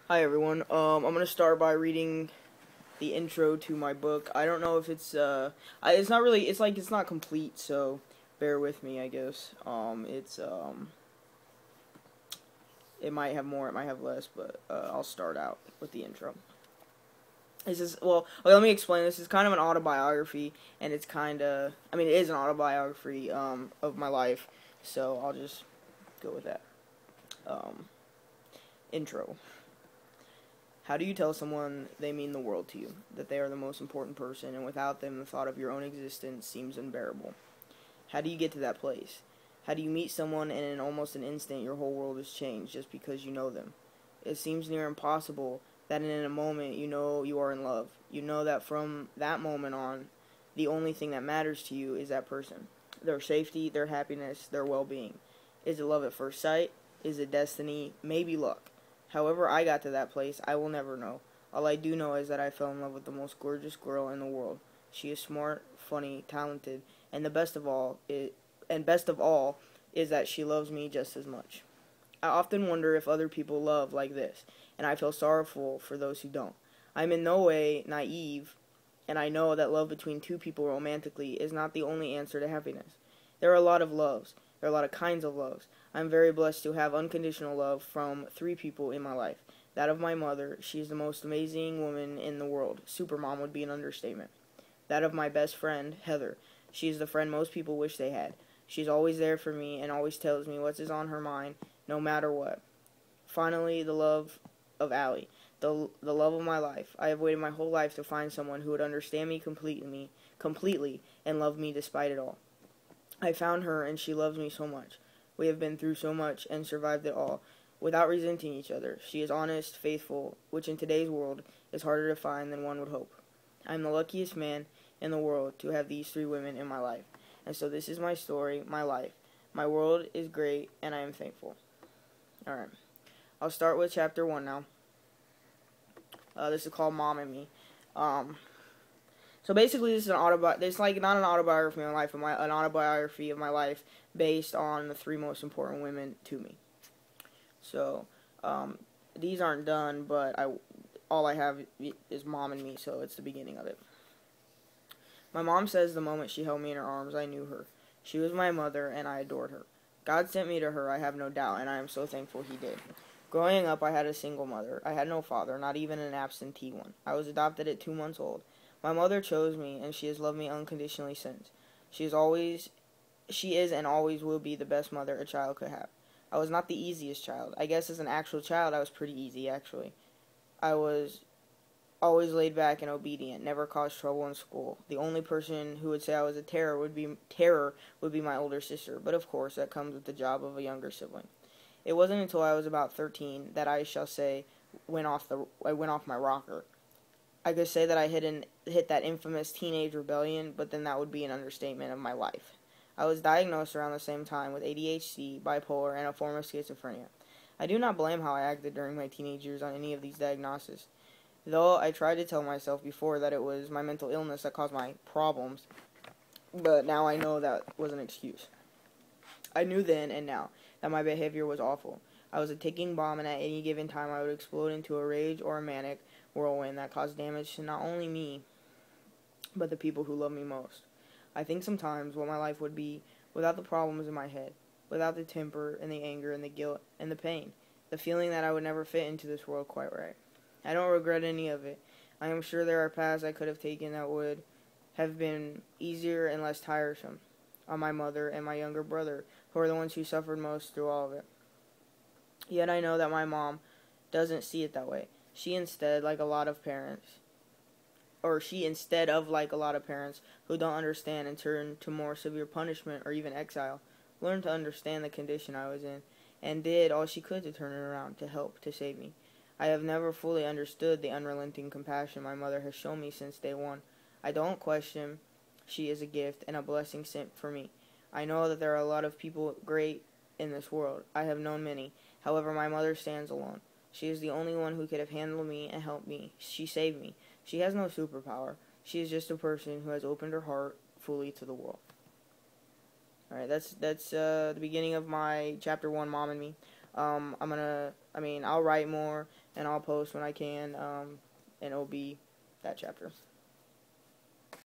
Hi everyone. I'm gonna start by reading the intro to my book. I don't know if it's not really. It's not complete, so bear with me. I guess. It might have more, it might have less, but I'll start out with the intro. This is let me explain. This is kind of an autobiography, and it's kind of. I mean, it is an autobiography of my life, so I'll just go with that. Um, Intro. How do you tell someone they mean the world to you, that they are the most important person, and without them the thought of your own existence seems unbearable? How do you get to that place? How do you meet someone and in almost an instant your whole world is changed just because you know them? It seems near impossible that in a moment you know you are in love. You know that from that moment on, the only thing that matters to you is that person. Their safety, their happiness, their well-being. Is it love at first sight? Is it destiny? Maybe luck. However I got to that place, I will never know. All I do know is that I fell in love with the most gorgeous girl in the world. She is smart, funny, talented, and best of all is that she loves me just as much. I often wonder if other people love like this, and I feel sorrowful for those who don't. I'm in no way naive, and I know that love between two people romantically is not the only answer to happiness. There are a lot of loves. There are a lot of kinds of loves. I'm very blessed to have unconditional love from three people in my life. That of my mother. She is the most amazing woman in the world. Supermom would be an understatement. That of my best friend, Heather. She is the friend most people wish they had. She's always there for me and always tells me what is on her mind, no matter what. Finally, the love of Allie, the love of my life. I have waited my whole life to find someone who would understand me completely, and love me despite it all. I found her, and she loves me so much. We have been through so much and survived it all, without resenting each other. She is honest, faithful, which in today's world is harder to find than one would hope. I am the luckiest man in the world to have these three women in my life. And so this is my story, my life. My world is great, and I am thankful. Alright. I'll start with chapter 1 now. This is called Mom and Me. So basically, this is an autobiography. It's like not an autobiography of my life, but an autobiography of my life based on the three most important women to me. So these aren't done, but all I have is Mom and Me, so it's the beginning of it. My mom says the moment she held me in her arms, I knew her. She was my mother, and I adored her. God sent me to her, I have no doubt, and I am so thankful he did. Growing up, I had a single mother. I had no father, not even an absentee one. I was adopted at 2 months old. My mother chose me, and she has loved me unconditionally since. She is and always will be the best mother a child could have. I was not the easiest child. I guess as an actual child, I was pretty easy, actually. I was always laid back and obedient, never caused trouble in school. The only person who would say I was a terror would be my older sister, but of course that comes with the job of a younger sibling. It wasn't until I was about 13 that I shall say I went off my rocker. I could say that I hit that infamous teenage rebellion, but then that would be an understatement of my life. I was diagnosed around the same time with ADHD, bipolar, and a form of schizophrenia. I do not blame how I acted during my teenage years on any of these diagnoses. Though I tried to tell myself before that it was my mental illness that caused my problems, but now I know that was an excuse. I knew then and now that my behavior was awful. I was a ticking bomb, and at any given time I would explode into a rage or a manic whirlwind that caused damage to not only me, but the people who love me most. I think sometimes what my life would be without the problems in my head, without the temper and the anger and the guilt and the pain, the feeling that I would never fit into this world quite right. I don't regret any of it. I am sure there are paths I could have taken that would have been easier and less tiresome on my mother and my younger brother, who are the ones who suffered most through all of it. Yet I know that my mom doesn't see it that way. She instead, like a lot of parents, she instead of like a lot of parents who don't understand and turn to more severe punishment or even exile, learned to understand the condition I was in and did all she could to turn it around, to help, to save me. I have never fully understood the unrelenting compassion my mother has shown me since day one. I don't question she is a gift and a blessing sent for me. I know that there are a lot of people great in this world. I have known many. However, my mother stands alone. She is the only one who could have handled me and helped me. She saved me. She has no superpower. She is just a person who has opened her heart fully to the world. Alright, that's the beginning of my chapter 1, Mom and Me. I'll write more, and I'll post when I can, and it'll be that chapter.